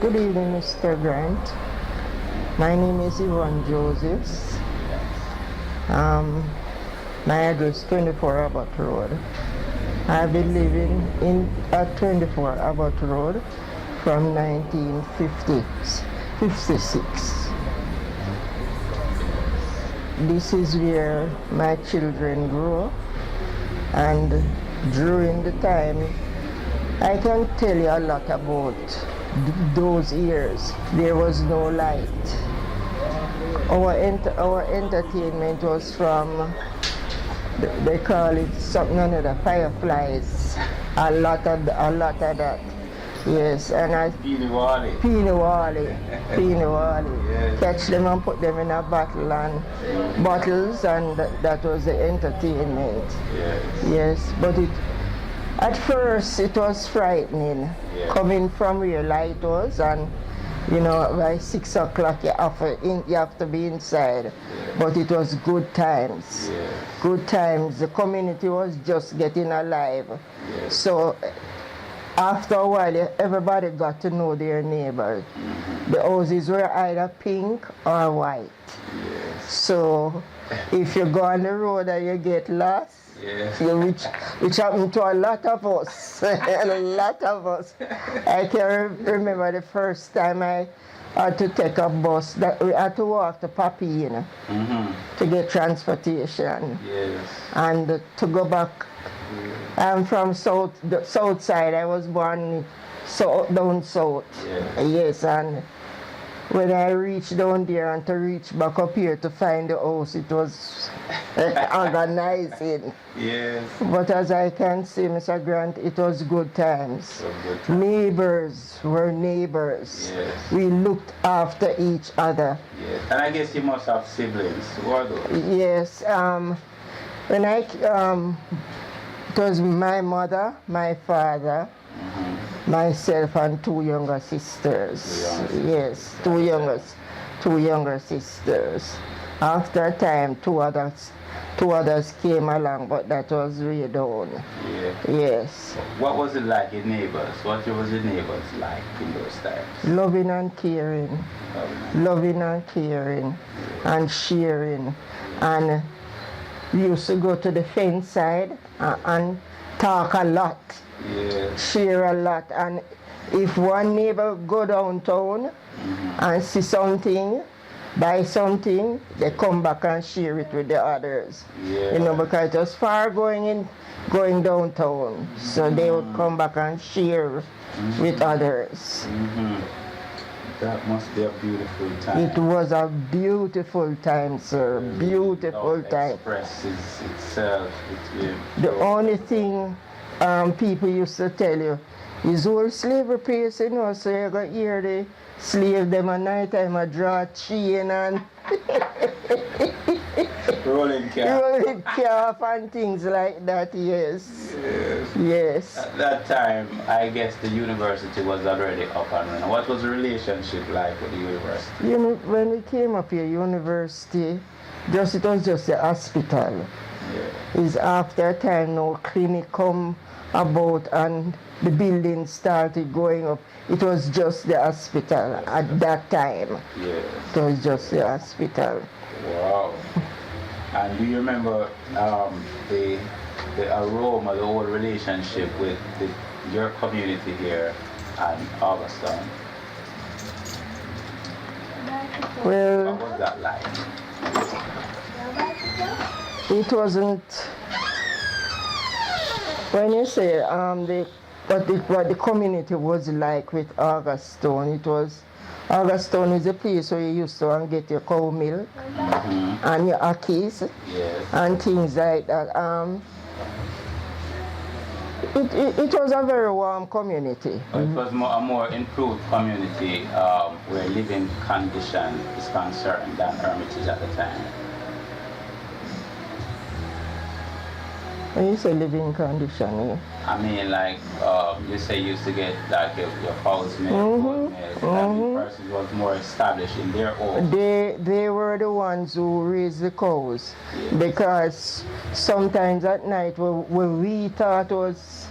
Good evening, Mr. Grant. My name is Yvonne Josephs. My address 24 Abbott Road. I've been living at 24 Abbott Road from 1956. This is where my children grew up, and during the time I can tell you a lot about those years. There was no light. Our entertainment was from, they call it something another, fireflies. A lot of that. Yes, and Peanut Wally. Yes. Catch them and put them in a bottles, and that was the entertainment. Yes, but at first it was frightening, coming from where light was, and by 6 o'clock you have to be inside. But it was good times. Good times. The community was just getting alive. So after a while, everybody got to know their neighbors. The houses were either pink or white. So if you go on the road and you get lost, which happened to a lot of us. A lot of us. I can remember the first time I had to take a bus, that we had to walk to Papine to get transportation. And to go back. I'm from the south side. I was born down south. Yes, and when I reached down there and to reach back up here to find the house, it was organizing. But as I can see, Mr. Grant, it was good times. Neighbors were neighbors. We looked after each other. And I guess you must have siblings. Who are those? Yes. It was my mother, my father, myself, and 2 younger sisters. Yes, two younger sisters. After a time, two others came along, but that was way down. Yes. What was it like in neighbors? What was your neighbors like in those times? Loving and caring. And sharing. And we used to go to the fence side and talk a lot, share a lot. And if one neighbor go downtown and see something, buy something, they come back and share it with the others. Because it was far going downtown, so they would come back and share with others. That must be a beautiful time. It was a beautiful time, sir. Beautiful time. Expresses itself. The only thing people used to tell you is old slavery place, so you got hear the slave them at night time a draw chain and rolling calf and things like that. Yes. At that time, I guess the university was already up and running. What was the relationship like with the university? When we came up here, university, it was just a hospital. It's after a time now clinic come about and the building started going up. It was just the hospital at that time. It was just the hospital. Wow. And do you remember the aroma, the whole relationship with your community here and Augustine? Well, what was that like? It wasn't, when you say what the community was like with Augustine, it was, Augustine is a place where you used to get your cow milk and your ackies and things like that. It was a very warm community. It was a more improved community where living condition is concerned than Hermitage at the time. When you say living condition, I mean, like, you say you used to get like your cows milk, goat milk, and the person was more established in their own. They were the ones who raised the cows, because sometimes at night when we thought was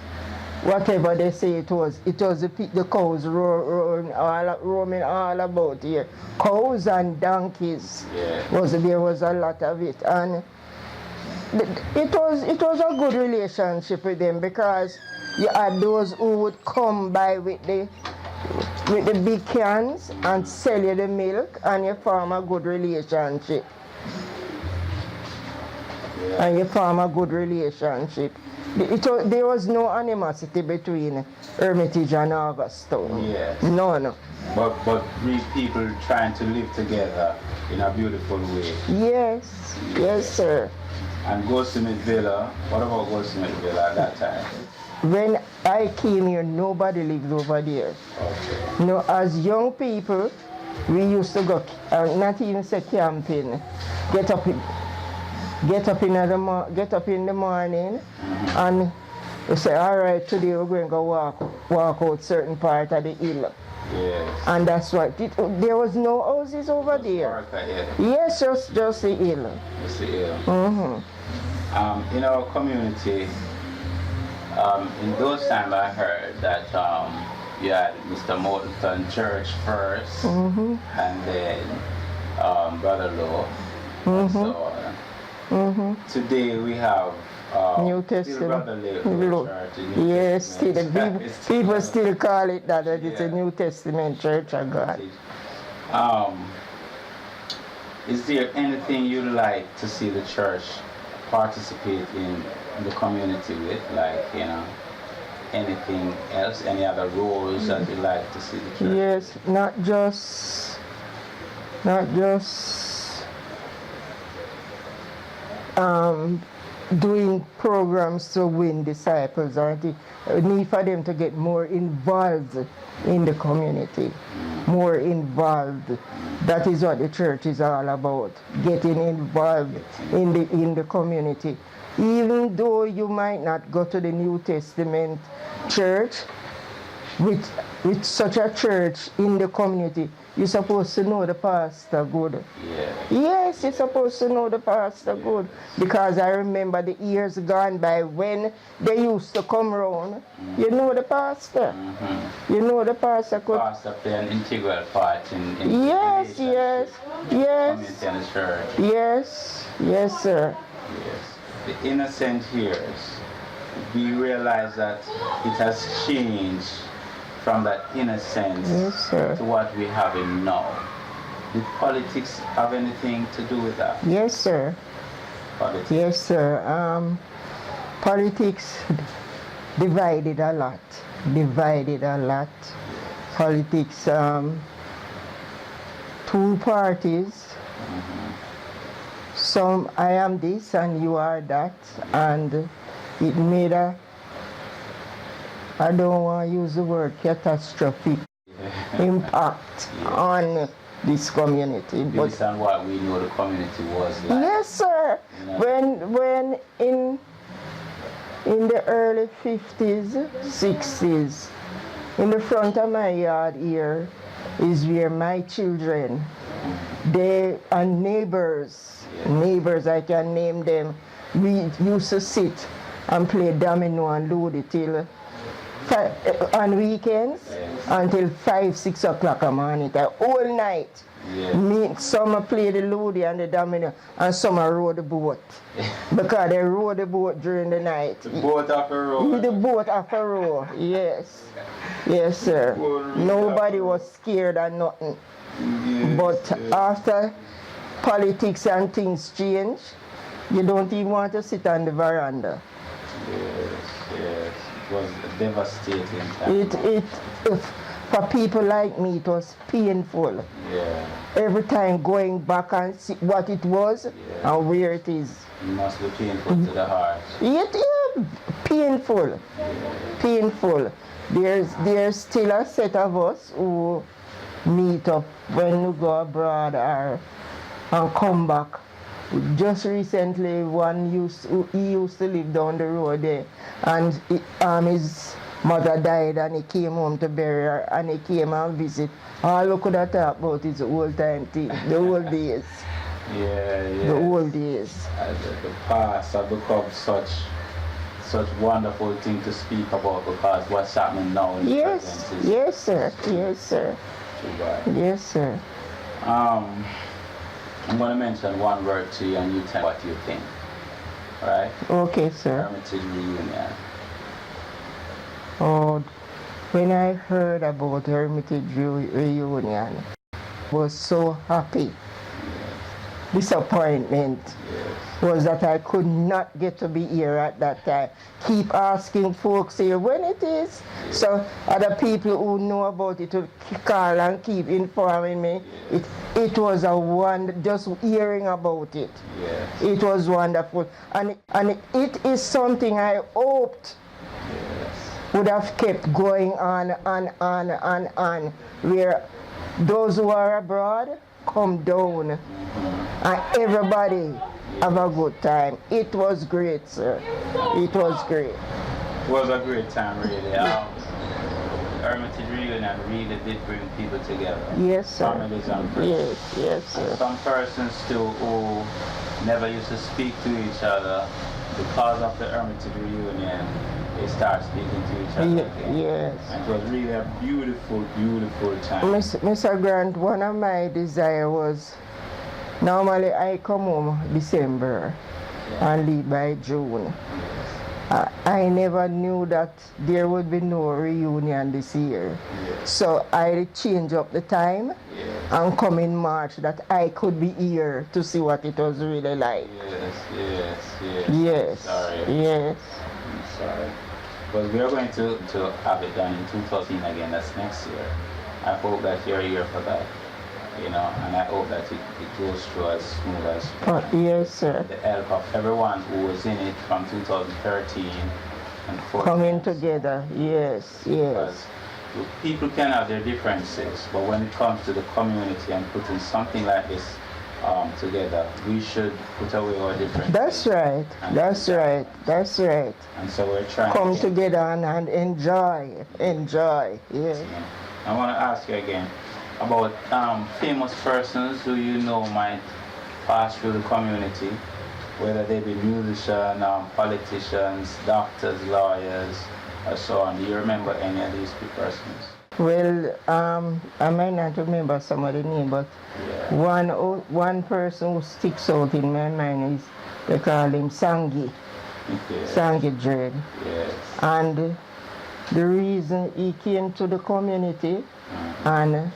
whatever they say it was the cows roaming all about here. Cows and donkeys. There was a lot of it, and it was a good relationship with them, because you had those who would come by with the big cans and sell you the milk, and you form a good relationship. And you form a good relationship. There was no animosity between Hermitage and Augustown. Yes. No. But real people trying to live together in a beautiful way. Yes, sir. And Goldsmith Villa, what about Goldsmith Villa at that time? When I came here, nobody lived over there. Okay. No, as young people, we used to go, not even say camping, get up in the morning, and we say, all right, today we're going to go walk out certain part of the hill. Yes. And that's what, there was no houses over there. Yes, just the hill. Just the hill. Mm-hmm. In our community, in those times I heard that you had Mr. Moulton Church first, and then Brother Lowe, and so on. Today we have New Testament. Church. Yes, people still call it that it's a New Testament Church of God. Is there anything you'd like to see the church participate in the community with, like, anything else, any other roles that you'd like to see the church? Yes, not just doing programs to win disciples, or the need for them to get more involved in the community, more involved. That is what the church is all about, getting involved in the community. Even though you might not go to the New Testament church, with such a church in the community, you're supposed to know the pastor good. Yes, you're supposed to know the pastor good. Because I remember the years gone by when they used to come around. You know the pastor. You know the pastor could. Pastor play an integral part in yes. community and the church. Yes, sir. Yes. The innocent years, we realize that it has changed from that innocence to what we have in now. Did politics have anything to do with that? Yes, sir. Politics. Yes, sir. Politics divided a lot. Politics, two parties. Some, I am this and you are that, and it made I don't want to use the word catastrophic impact on this community. Based on what we know the community was like. Yes, sir. When in the early 50s, 60s, in the front of my yard here is where my children, they and neighbors, I can name them, we used to sit and play domino and ludo till on weekends until 5, 6 o'clock a morning, the whole night. Some play the ludo and the domino, and some row the boat. Because they row the boat during the night. The boat off a row? The boat off a row, yes. Yes, sir. Nobody was scared or nothing. But after politics and things change, you don't even want to sit on the veranda. Yes. It was devastating time. For people like me, it was painful. Every time going back and see what it was and where it is. It must be painful to the heart. Painful. Painful. There's still a set of us who meet up when we go abroad and come back. Just recently, he used to live down the road there, and his mother died, and he came home to bury her, and he came and visit. All we could have talked about is the old time thing, the old days. The old days. The past have become such such wonderful thing to speak about because what's happening now in the Yes, present is yes, sir. Yes, sir. too bad. Yes, sir. I'm going to mention one word to you and you tell what you think. Right? Okay, sir. Hermitage reunion. Oh, when I heard about Hermitage reunion, I was so happy. Disappointment was that I could not get to be here at that time. Keep asking folks here when it is. So other people who know about it will call and keep informing me. It was a wonder, just hearing about it. Yes. It was wonderful. And it is something I hoped would have kept going on, where those who are abroad come down and everybody have a good time. It was great, sir. It was great. It was a great time, really. Hermitage reunion really did bring people together. Yes, sir. Families and friends. Yes, yes, sir. And some persons too who never used to speak to each other, because of the Hermitage reunion, they start speaking to each other again. Yes. And it was really a beautiful, beautiful time. Mr. Grant, one of my desires was, normally I come home December and leave by June. I never knew that there would be no reunion this year. So I changed up the time and come in March that I could be here to see what it was really like. Yes. Sorry. Yes. I'm sorry. But we are going to have it done in 2000 again. That's next year. I hope that you're here for that. You know, and I hope that it goes through as smooth as yes, sir. the help of everyone who was in it from 2013 and 14. Coming together, yes, yes. Because people can have their differences, but when it comes to the community and putting something like this together, we should put away our differences. That's right. That's right. That's right. And so we're trying come to together and enjoy. Yes. I want to ask you again about famous persons who you know might pass through the community, whether they be musicians, politicians, doctors, lawyers, or so on. Do you remember any of these persons? Well, I might not remember some of the names, but one person who sticks out in my mind is, they call him Sangi. Sangi Dread. Yes. And the reason he came to the community and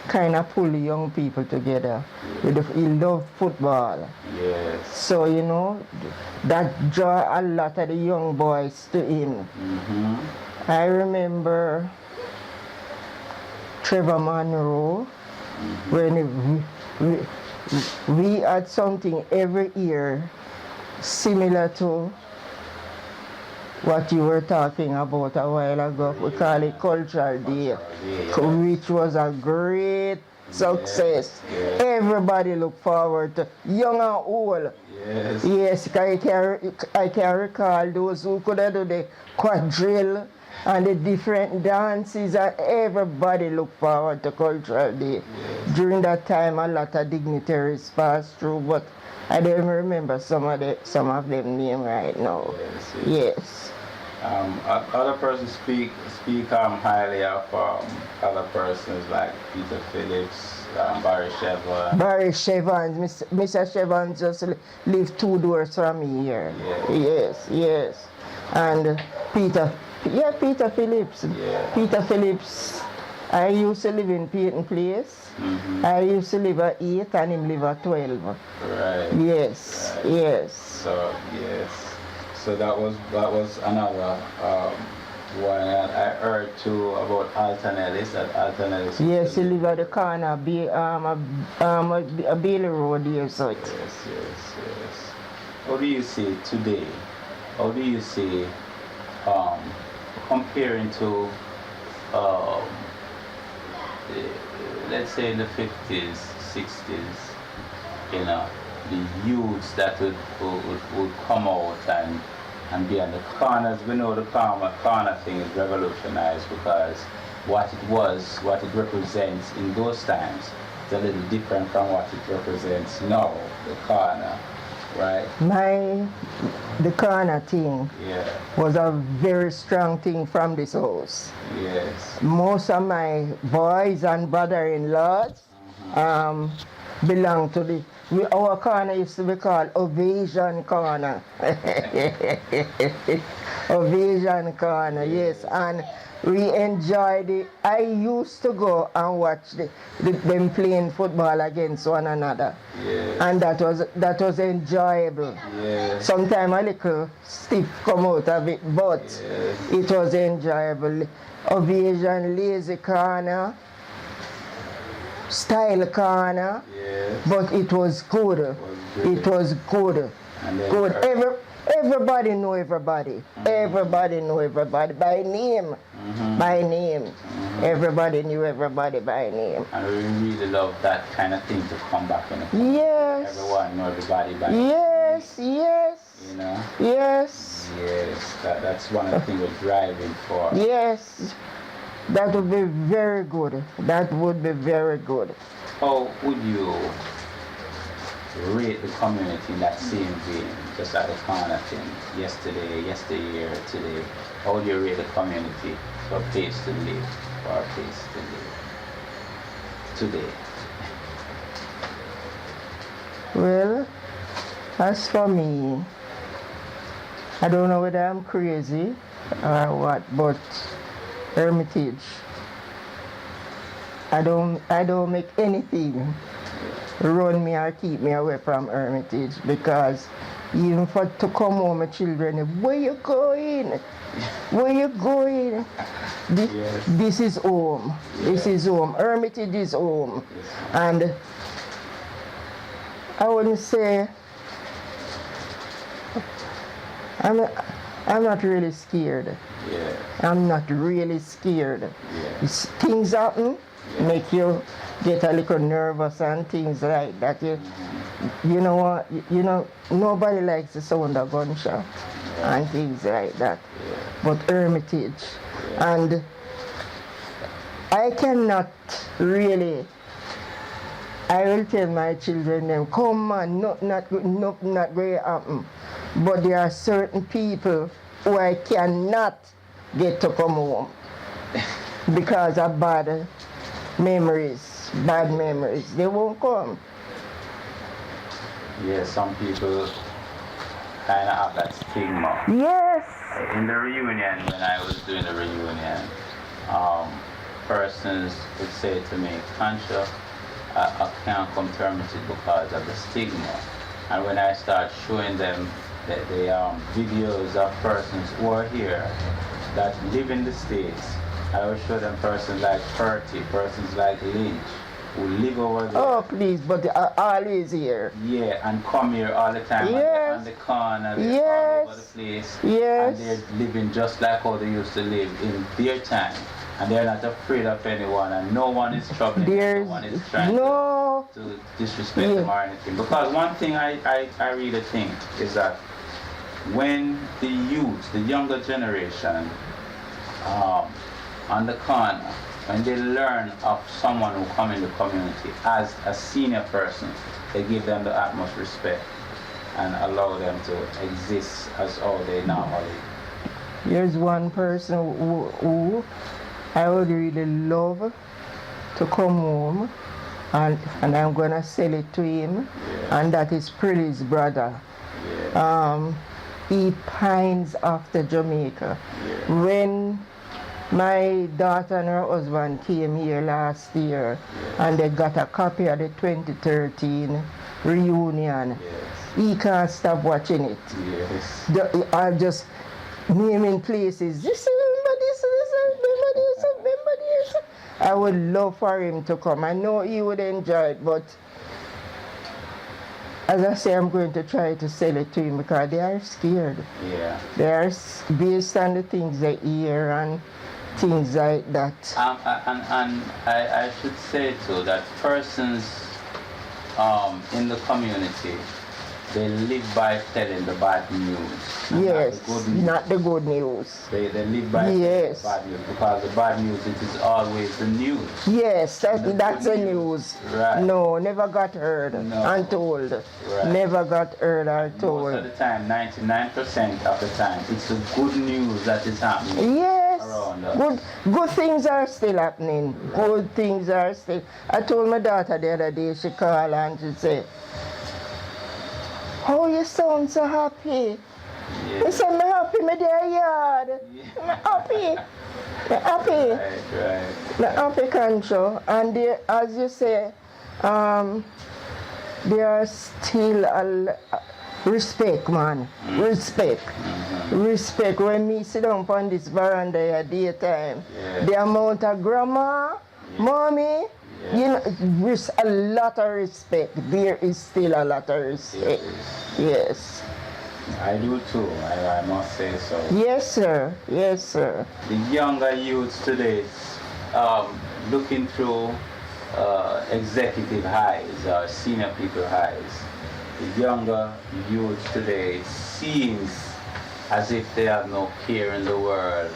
kind of pull young people together. He loved football. Yes. So, you know, that drew a lot of the young boys to him. I remember Trevor Monroe, when we had something every year similar to what you were talking about a while ago. We call it Cultural Day, which was a great success. Everybody look forward to, young and old. Yes, I can recall those who could do the quadrille and the different dances, and everybody look forward to Cultural Day. During that time, a lot of dignitaries passed through, but I don't remember some of them name right now. Yes. Other persons speak highly of other persons like Peter Phillips, Barry Shevans. Barry Shevans, Mr. Shevans just lived 2 doors from me here. Yes. And Peter Phillips. Peter Phillips, I used to live in Peyton Place. I used to live at 8 and him live at 12. Right. Yes. So, yes. So that was another one. I heard too about Alton Ellis. Yes, he live at the corner, a Bailey Road here. So yes. How do you see today? How do you see comparing to let's say in the 50s, 60s, you know, the youths that would come out and be on the corners? We know the corner thing is revolutionized because what it represents in those times is a little different from what it represents now, the corner. Right. The corner thing Yeah. was a very strong thing from this house. Yes. Most of my boys and brother-in-laws belong to our corner used to be called Ovation Corner. Ovation Corner, yes. And we enjoyed it. I used to go and watch them playing football against one another. Yes. And that was enjoyable. Yes. Sometimes a little stiff come out of it, but Yes. it was enjoyable. Ovation, Lazy Corner, Style Corner, Yes. but it was good. It was good. And then Good. Everybody know everybody. Everybody know everybody by name. By name. Everybody knew everybody by name. And we really love that kind of thing to come back in the Yes. everyone know everybody by name. Yes, yes. You know? Yes. Yes. That's one of the things we're driving for. Yes. That would be very good. That would be very good. How would you rate the community in that same vein, just at the corner thing, yesteryear, today? How would you rate the community for a place to live, for a place to live today? Well, as for me, I don't know whether I'm crazy or what, but Hermitage, I don't make anything run me or keep me away from Hermitage, because even for to come home, my children, where you going? Where you going? Yes. This is home. This is home. Hermitage is home. And I wouldn't say I'm not really scared. Yeah. I'm not really scared. Yeah. Things happen, make you get a little nervous and things like that. You know what? You know, nobody likes the sound of gunshot and things like that. But Hermitage, and I cannot really. I will tell my children, them, come on, nothing not going to happen. But there are certain people who I cannot get to come home because of bad memories. They won't come. Yeah, some people kind of have that stigma. Yes. In the reunion, when I was doing the reunion, persons would say to me, Concha, I can't come to Hermitage because of the stigma. And when I start showing them the videos of persons who are here that live in the States, I will show them persons like Ferty, persons like Lynch, who live over there. Oh, please, but they are always here. Yeah, and come here all the time. Yes. And they're on the corner, they're Yes. all over the place. Yes. And they're living just like how they used to live in their time. And they're not afraid of anyone, and no one is troubling them, no one is trying to disrespect them or anything. Because one thing I really think is that when the youth, the younger generation, on the corner, when they learn of someone who come in the community as a senior person, they give them the utmost respect and allow them to exist as how they normally. Here's one person who I would really love to come home, and I'm gonna sell it to him, and that is Pretty's brother. He pines after Jamaica. When my daughter and her husband came here last year, and they got a copy of the 2013 reunion, he can't stop watching it. I just naming places. This, remember this, remember this, remember this. I would love for him to come. I know he would enjoy it, but as I say, I'm going to try to sell it to him because they are scared. Yeah. They are based on the things they hear and things like that. And I should say too that persons in the community they live by telling the bad news. Yes, Not the good news. not the good news. They live by Yes. the bad news, because the bad news, it is always the news. Yes, The that's good the news. Right. No, never got heard No. and told. Right. Never got heard or told. Most of the time, 99% of the time, it's the good news that is happening. Yes, Around us. good things are still happening. Good things are still. I told my daughter the other day, she called and she said, "Oh, you sound so happy." Yeah. I said, "I'm happy, my dear yard. I'm happy. I'm happy. Right. I'm happy, Concho." And there, as you say, there are still respect, man. Respect. Respect. When me sit down on this veranda at daytime, the amount of grandma, mommy, you know, there's a lot of respect. There is still a lot of respect. Yes. I do too, I must say so. Yes, sir. Yes, sir. The younger youths today, looking through executive highs or senior people highs, the younger youths today seems as if they have no care in the world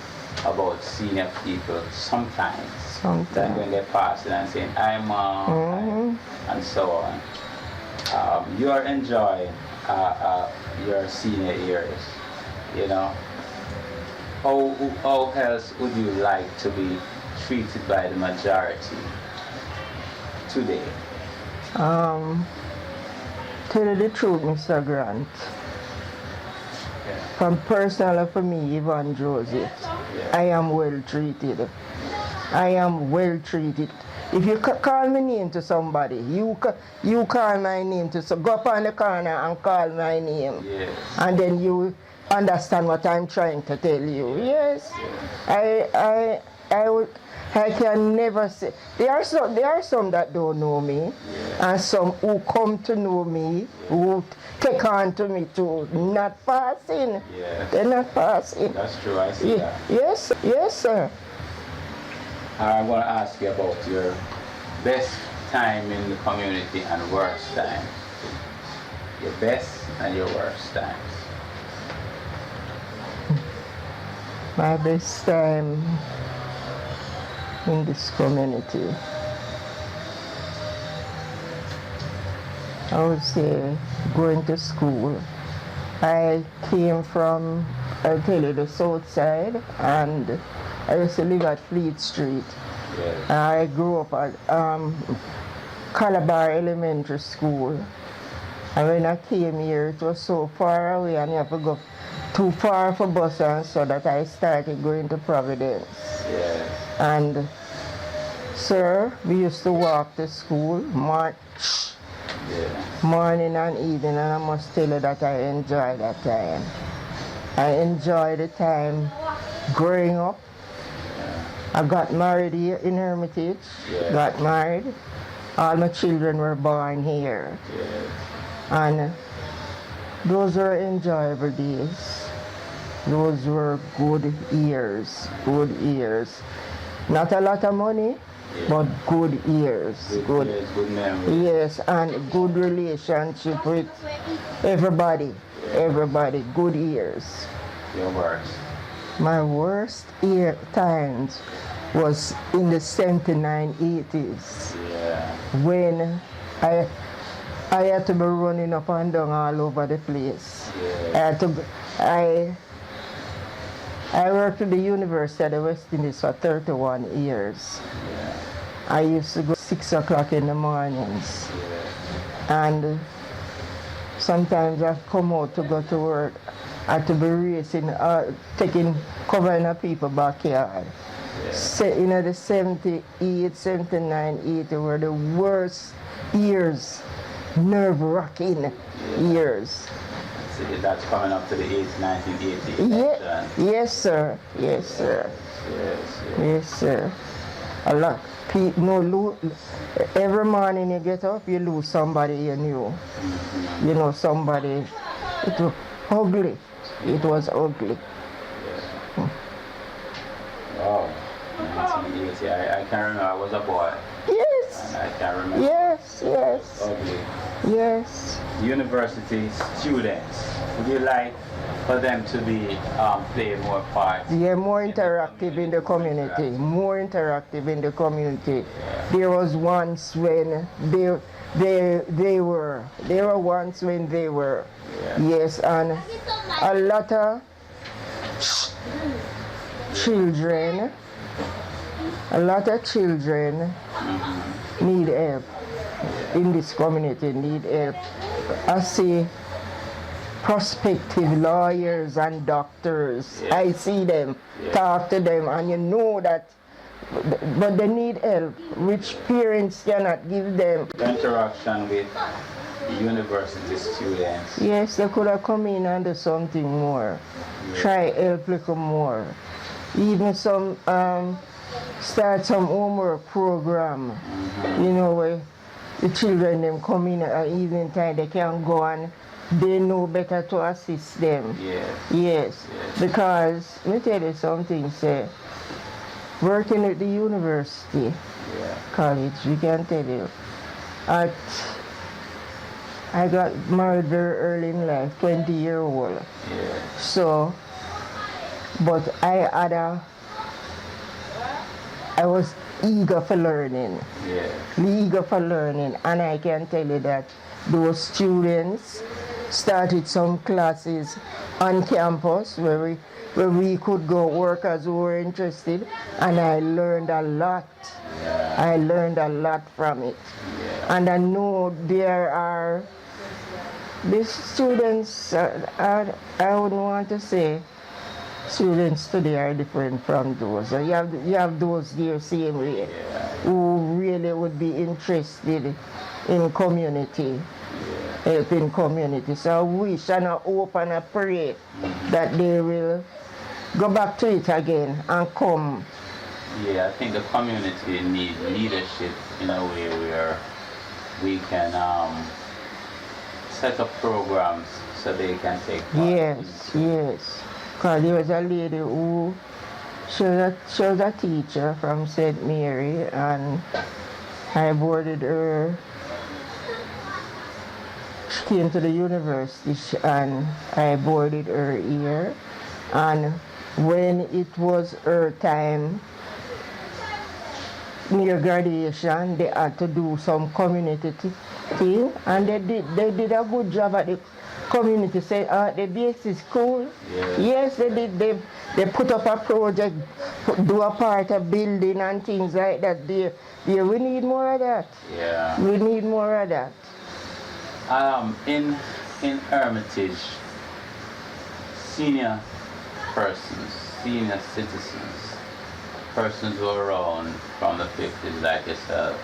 about senior people sometimes. Then when they pass it and saying, "I'm mom," and so on. You are enjoying your senior years, you know. How else would you like to be treated by the majority today? Tell you the truth, Mr. Grant. From personally for me, Yvonne Joseph, I am well treated. I am well treated. If you call my name to somebody, you call my name to, so go up on the corner and call my name. Yes. And then you understand what I'm trying to tell you. Yes. I can never say. There are some that don't know me, and some who come to know me, who take on to me too. Not passing. Yes. They're not passing. That's true, I see that. Yes, yes, sir. I want to ask you about your best time in the community and worst time. Your best and your worst times. My best time in this community, I would say going to school. I came from, I'll tell you, the south side, and I used to live at Fleet Street. Yes. I grew up at Calabar Elementary School. And when I came here, it was so far away and you have to go too far for bus, and so that I started going to Providence. Yes. And, sir, we used to walk to school morning and evening, and I must tell you that I enjoyed that time. I enjoyed the time growing up. I got married here in Hermitage. Got married. All my children were born here. And those were enjoyable days. Those were good years. Good years. Not a lot of money, but good years. Good years, good memories. Yes, and good relationship with everybody. Everybody. Good years. Your worst. My worst times was in the 79, 80s. Yeah. When I had to be running up and down all over the place. I worked at the University of the West Indies for 31 years. I used to go 6 o'clock in the mornings. And sometimes I'd come out to go to work. I had to be racing, covering people's backyard. So, you know, the 78, 79, 80 were the worst years, nerve-wracking years. That's coming up to the 1980s. Yes, sir. Yes, sir. Yes, sir. A lot. Every morning you get up, you lose somebody you knew. You know, somebody. It was ugly. It was ugly. Wow. 1980. I can remember I was a boy. Yes. And I can remember. Yes, yes. Ugly. Yes. university students, would you like for them to be play more part? Yeah, more interactive in the community. More interactive in the community. There was once when they were once when they were. Yes, and a lot of children need help in this community, need help. I see prospective lawyers and doctors. I see them, talk to them, and you know that, but they need help, which parents cannot give them. Interaction with university students. Yes, they could have come in and do something more. Try help a little more. Even some start some homework program. You know, where the children them come in at evening time, they can go and they know better to assist them. Yes. Because let me tell you something, say, working at the university, college, we can tell you, I got married very early in life, 20-year-old. So, but I was eager for learning. Eager for learning, and I can tell you that those students started some classes on campus where we could go work as we were interested, and I learned a lot. I learned a lot from it. And I know there are these students, I wouldn't want to say students today are different from those. You have those there same way who really would be interested in community, helping community. So I wish and I hope and I pray that they will go back to it again and come. Yeah, I think the community needs leadership in a way where we can set up programs so they can take part. Yes. Because there was a lady who, she was a teacher from St. Mary, and I boarded her. She came to the university and I boarded her here. And when it was her time, near graduation, they had to do some community thing, and they did a good job at the community. Said the base is cool. Yes, they did. They put up a project, do a part of building and things like that. There, we need more of that. We need more of that. In Hermitage, senior persons, senior citizens, persons who are around from the 50s like yourself,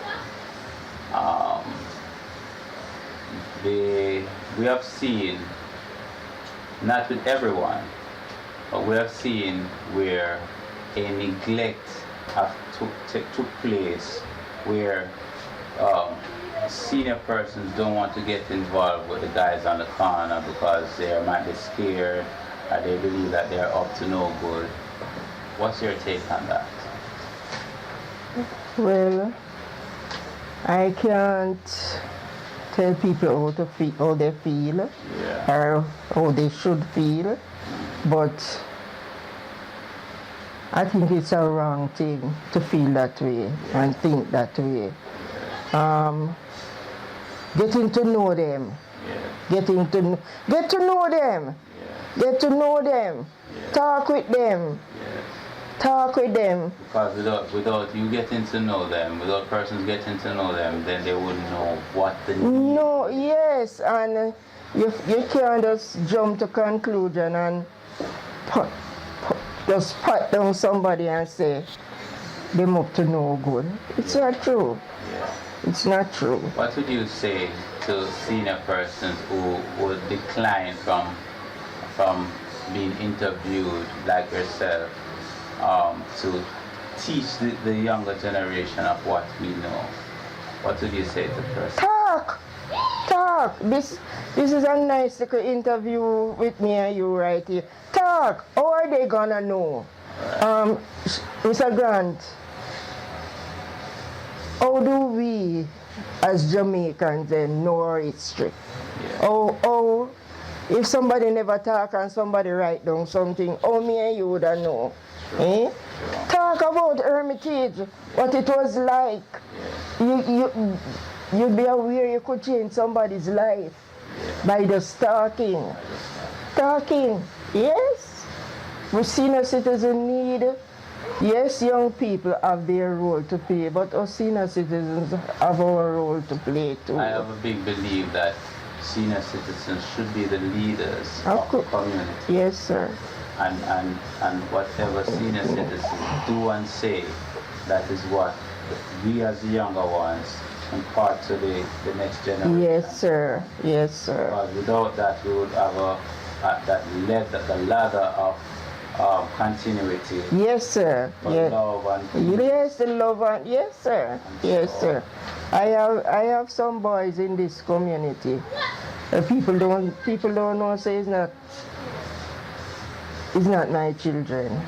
we have seen, not with everyone, but we have seen where a neglect took place, where senior persons don't want to get involved with the guys on the corner because they might be scared or they believe that they're up to no good. What's your take on that? Well, I can't tell people how they feel or how they should feel, but I think it's a wrong thing to feel that way and think that way. Getting to know them, get to know them, talk with them. Because without you getting to know them, without persons getting to know them, then they wouldn't know what the need. No, yes, and you can't just jump to conclusion and just pat down somebody and say them up to no good. It's not true. It's not true. What would you say to senior persons who would decline from being interviewed like yourself, to teach the younger generation of what we know? What would you say to the person? Talk. This is a nice little interview with me and you right here. Talk. How are they gonna know? Mr. Grant, how do we as Jamaicans know our history? Oh, if somebody never talk and somebody write down something, me and you would know. Eh? Talk about Hermitage, what it was like. You'd be aware you could change somebody's life by just talking. Talking, yes. We senior citizens need, yes, young people have their role to play, but us senior citizens have our role to play too. I have a big belief that senior citizens should be the leaders of the community. Yes, sir. And whatever senior citizens do and say, that is what we as the younger ones impart to the next generation. Yes, sir. Yes, sir. Because without that, we would have the ladder of continuity. Yes, sir. Yes. Love and Yes, the love and yes, sir. Yes, sir. I have some boys in this community. People don't know. Say it's not my children.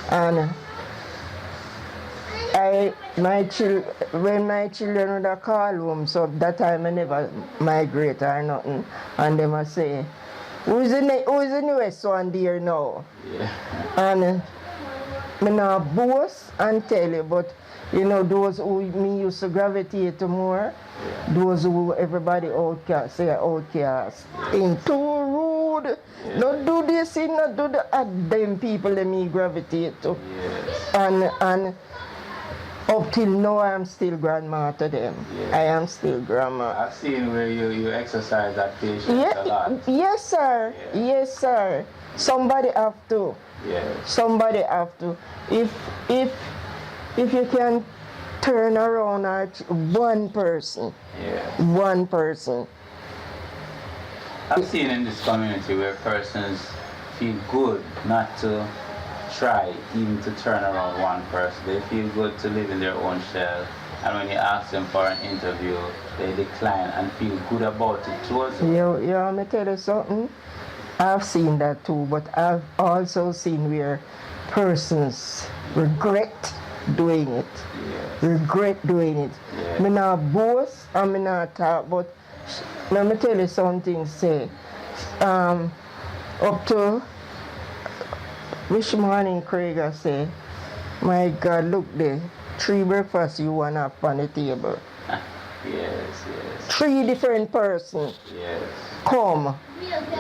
And when my children would have call home, so that time I never migrate or nothing, and they must say, who's the newest one there now? Yeah. And I not boast and tell you, but you know, those who me used to gravitate to more, those who everybody outcast, say outcast. Ain't too rude. Yeah. Not do this, not do that. Them people that me gravitate to. Yes. And up till now, I'm still grandma to them. Yeah. I am still grandma. I've seen where you exercise that patience a lot. Yes, sir. Yeah. Yes, sir. Somebody have to. Yeah. Somebody have to. If you can turn around one person. Yeah. One person. I've seen in this community where persons feel good not to try even to turn around one person. They feel good to live in their own shell, and when you ask them for an interview, they decline and feel good about it towards you. You want me to tell you something? I've seen that too, but I've also seen where persons regret doing it. Yes. Regret doing it. Yes. Me not boast and me not talk, but let me tell you something, say, up to this morning, Craig say, my God, look there, 3 breakfasts you want to have on the table. Yes. 3 different persons come,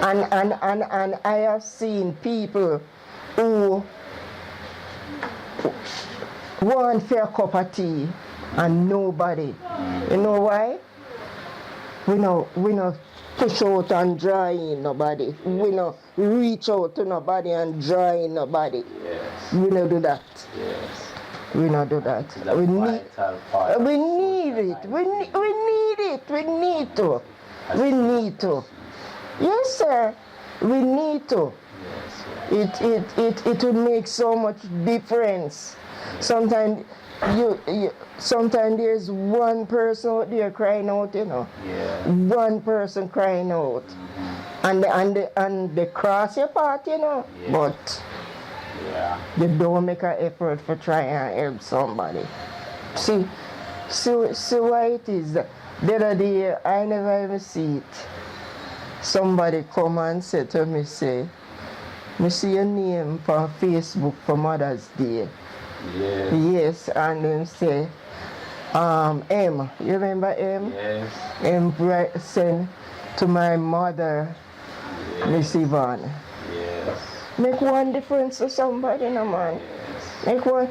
and I have seen people who want for a cup of tea and nobody. You know why? We no push out and draw in nobody. We no reach out to nobody and draw in nobody. Yes. We no do that. Yes. We no do that. We need it. We need it. We need to. We need to. Yes, sir. We need to. Yes. It will make so much difference. Sometimes sometimes there's one person out there crying out, you know. Yeah. One person crying out. Mm-hmm. And they cross your path, you know. Yeah. But they don't make an effort for trying and help somebody. See why it is. The other day I never even see it. Somebody come and say to me, say, me see your name on Facebook for Mother's Day. Yes. Yes, and then say, M. You remember M? Yes. M sent to my mother, Miss Yvonne. Yes. Make one difference to somebody, no man. Yes. Make one.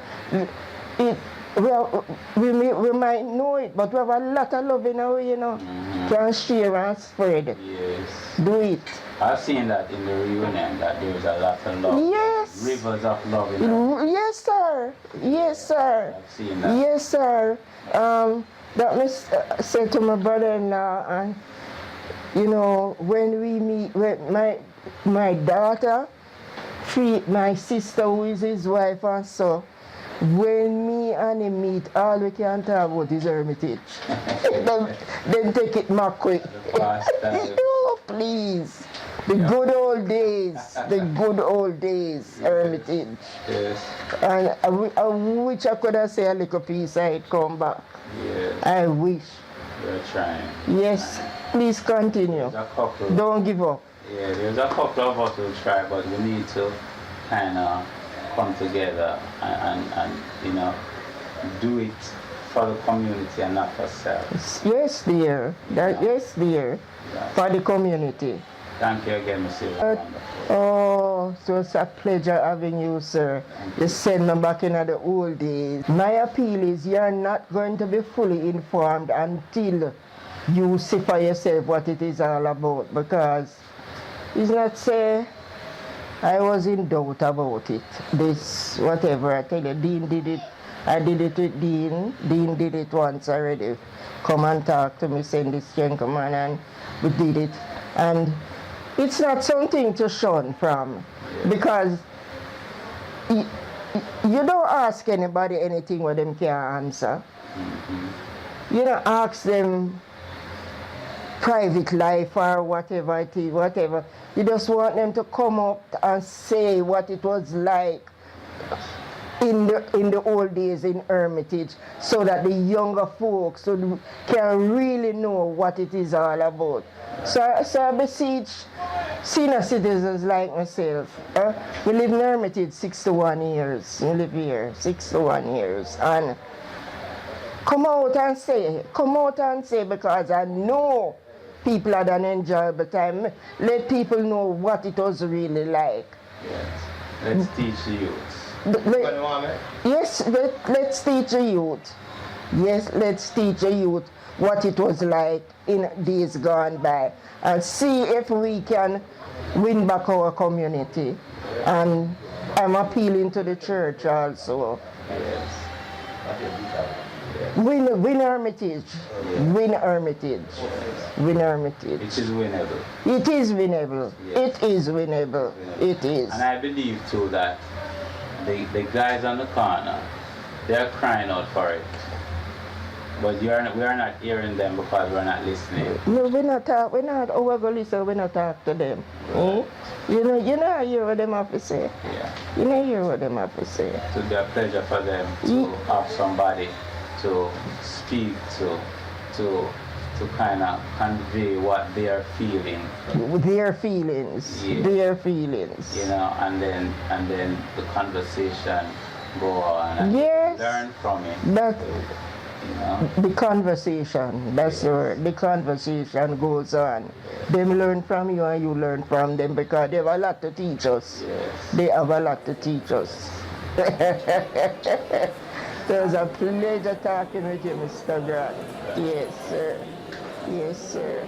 Well, we might know it, but we have a lot of love in our way, you know. Mm-hmm. Can share and spread. Yes. Do it. I've seen that in the reunion, that there's a lot of love. Yes. Rivers of love in it. Yes, sir. Yes, sir. I've seen that. Yes, sir. That was said to my brother-in-law, and you know, when we meet, when my daughter treat my sister who is his wife and so, when me and him meet, all we can talk about is Hermitage. then take it back quick. No, please. The good old days, Hermitage. Yes. And I wish I could have said a little piece I had come back. Yes. I wish. We're trying. Yes, please continue. There's a couple. Don't give up. Yeah, there's a couple of us who try, but we need to kind of come together and you know, do it for the community and not for self. Yes, dear. Yes, dear. Yeah. For the community. Thank you again, Mr. Wonderful. Oh, so it's a pleasure having you, sir. You send me back in the old days. My appeal is you're not going to be fully informed until you see for yourself what it is all about, because it's not say I was in doubt about it. This, whatever, I tell you, Dean did it. I did it with Dean. Dean did it once already. Come and talk to me, send this gentleman, and we did it. And it's not something to shun from, because you don't ask anybody anything where them can't answer. You don't ask them private life or whatever it is, whatever. You just want them to come up and say what it was like in the old days in Hermitage, so that the younger folks can really know what it is all about. So I beseech senior citizens like myself. We live in Hermitage 61 years. We live here 61 years. And come out and say, because I know people had an enjoyable time. Let people know what it was really like. Yes. Let's teach the youth. Yes, let's teach the youth. Yes, let's teach the youth what it was like in days gone by, and see if we can win back our community. And I'm appealing to the church also. Yes. Win Hermitage. Win Hermitage. Win Hermitage. It is winnable. It is winnable. Yes. It is winnable. It is. And I believe too that the guys on the corner, they're crying out for it. But we are not hearing them because we're not listening. No, we're not. Oh, we're going to listen. We're not talk to them. Eh? You know, hear what them have to say. Yeah. You know, hear what them have to say. It would be a pleasure for them to have somebody to speak to kind of convey what they are feeling. Their feelings. Yeah. Their feelings. You know, and then the conversation go on and Yes. learn from it. That You know? the conversation. That's the word. The conversation goes on. Them learn from you and you learn from them, because they have a lot to teach us. Yes. They have a lot to teach us. It was a pleasure talking with you, Mr. Grant. Yes, sir. Yes, sir.